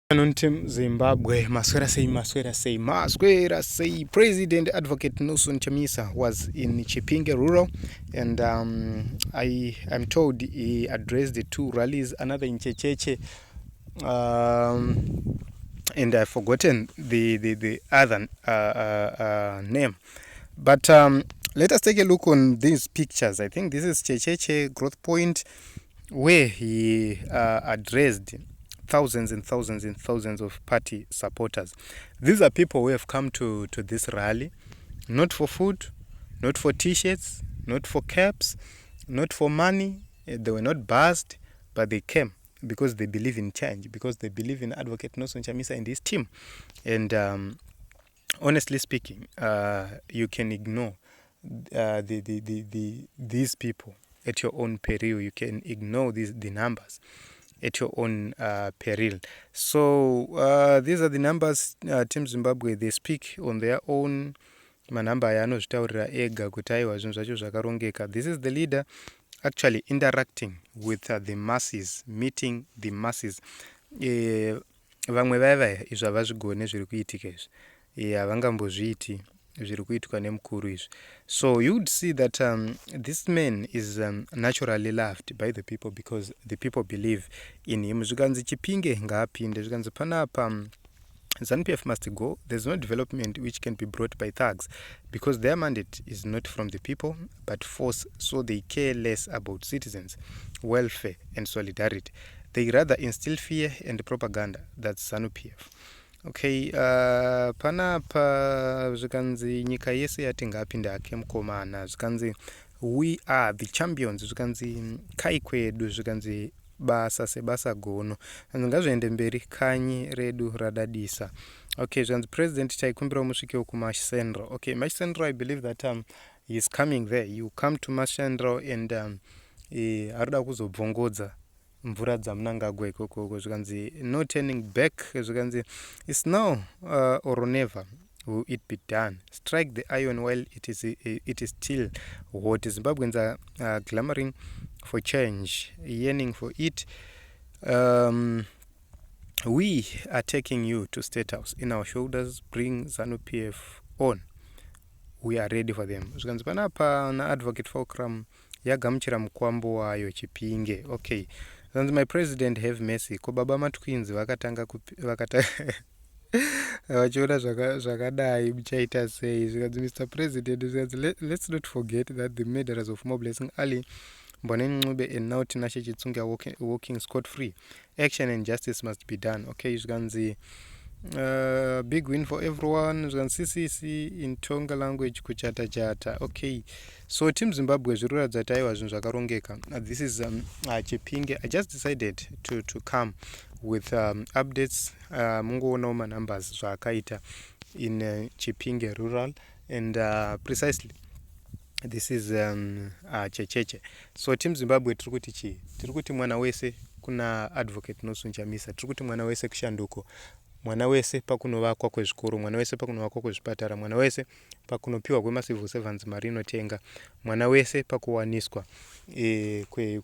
Team Zimbabwe, Maswera say, President Advocate Nelson Chamisa was in Chipinge rural, and I'm told he addressed the two rallies, another in Cheche, and I've forgotten the other name. But let us take a look on these pictures. I think this is Cheche Growth Point, where he addressed thousands and thousands and thousands of party supporters. These are people who have come to this rally, not for food, not for t-shirts, not for caps, not for money. They were not buzzed, but they came because they believe in change, because they believe in Advocate Nelson Chamisa and his team. And honestly speaking, you can ignore these people at your own peril. You can ignore the numbers at your own peril. So these are the numbers. Team Zimbabwe, they speak on their own. Manamba yanozvitaurira ega kuti aiwa zvinhu zvacho zvakarongeka. This is the leader actually interacting with the masses, meeting the masses. Vamwe vaya izvi havazvigone zviri kuitika izvi, havangambozviiti zviri kuitwa nemukuru izvi. So you would see that this man is naturally loved by the people because the people believe in him. Zvikanzi Chipinge ngaapinde, zvikanzi panapa ZANU-PF must go. There's no development which can be brought by thugs because their mandate is not from the people but force, so they care less about citizens' welfare and solidarity. They rather instill fear and propaganda. That's ZANU-PF. Okay, panapa zvikanzi nyika yese yati ngaapinde hake mukomana, zvikanzi we are the champions, zvikanzi kai kwedu, zvikanzi basa sebasa gono, ngazviende mberi kanyi redu radadisa. Okay, zvikanzi president taikumbira musvikewo kuMashsendro. Okay, Mashsendro, I believe that he is coming there. You come to Mashsendro and arida kuzobvongodza mvura dzaMnangagwa ikoko, zvikanzi no turning back, zvikanzi it's now or never will it be done. Strike the iron while it is still hot. Zimbabweans are clamoring for change, yearning for it. We are taking you to State House in our shoulders. Bring ZANU-PF on. We are ready for them. Zvikanzi panapa na Advocate Fulcrum yagamuchira mukwambo wayo Chipinge. Okay, zvikanzi my president have mercy. Ko baba matwins vakatanga vachiona zvakadai muchaita sei. Zvikanzi Mr. President, let's not forget that the murderers of Mo Blessing Ali, Mboneni Ncube and now Tinashe Chitsunga are walking scot-free. Action and justice must be done. Okay, zvikanzi big win for everyone. Zvikanzi CCC in Tonga language kuchata chata. Okay, so Team Zimbabwe zviroradza kuti aiwa zvinhu zvakarongeka. This is Chipinge. I just decided to come with updates. Mungoona numbers zvaakaita in Chipinge rural, and precisely this is Cheche. So Team Zimbabwe tirikuti chi? Tirikuti mwana wese kuna Advocate Nelson Chamisa, tirikuti mwana wese kushanduko, mwana wese pakunovakwa kwezvikoro, mwana wese pakunovakwa kwezvipatara, mwana wese pakunopiwa kwemacivil servants mari inotenga, mwana wese pakuwaniswa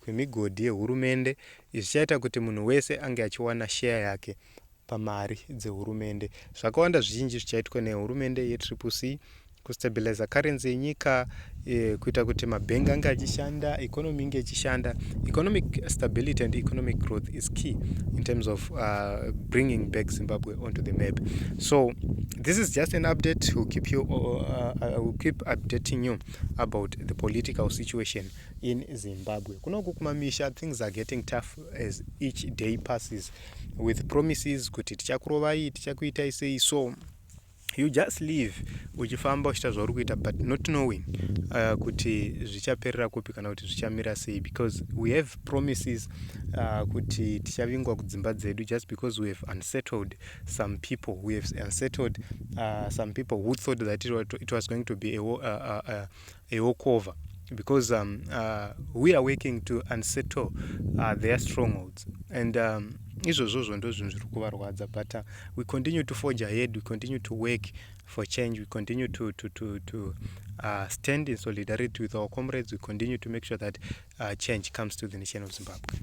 kwemigodhi yehurumende. Izvi zvichaita kuti munhu wese ange achiwana share yake pamari dzehurumende. Zvakawanda zvizhinji zvichaitwa nehurumende yeTCC kustabiliza currency yenyika, kuita kuti mabhengi ange achishanda, economy inge ichishanda. Economic stability and economic growth is key in terms of bringing back Zimbabwe onto the map. So this is just an update. We'll keep updating you about the political situation in Zimbabwe. Kunoku kumamisha, things are getting tough as each day passes, with promises kuti tichakurovai, tichakuita isei. So you just live uchifamba uchita zvauri kuita, but not knowing kuti zvichaperera kupi kana kuti zvichamira sei, because we have promises kuti tichavingwa kudzimba dzedu, just because we have unsettled some people. We have unsettled some people who thought that it was going to be a walkover, because we are working to unsettle their strongholds, and izvozvo ndo zvinhu zviri kuvarwadza. But we continue to forge ahead, we continue to work for change, we continue to stand in solidarity with our comrades, we continue to make sure that change comes to the nation of Zimbabwe.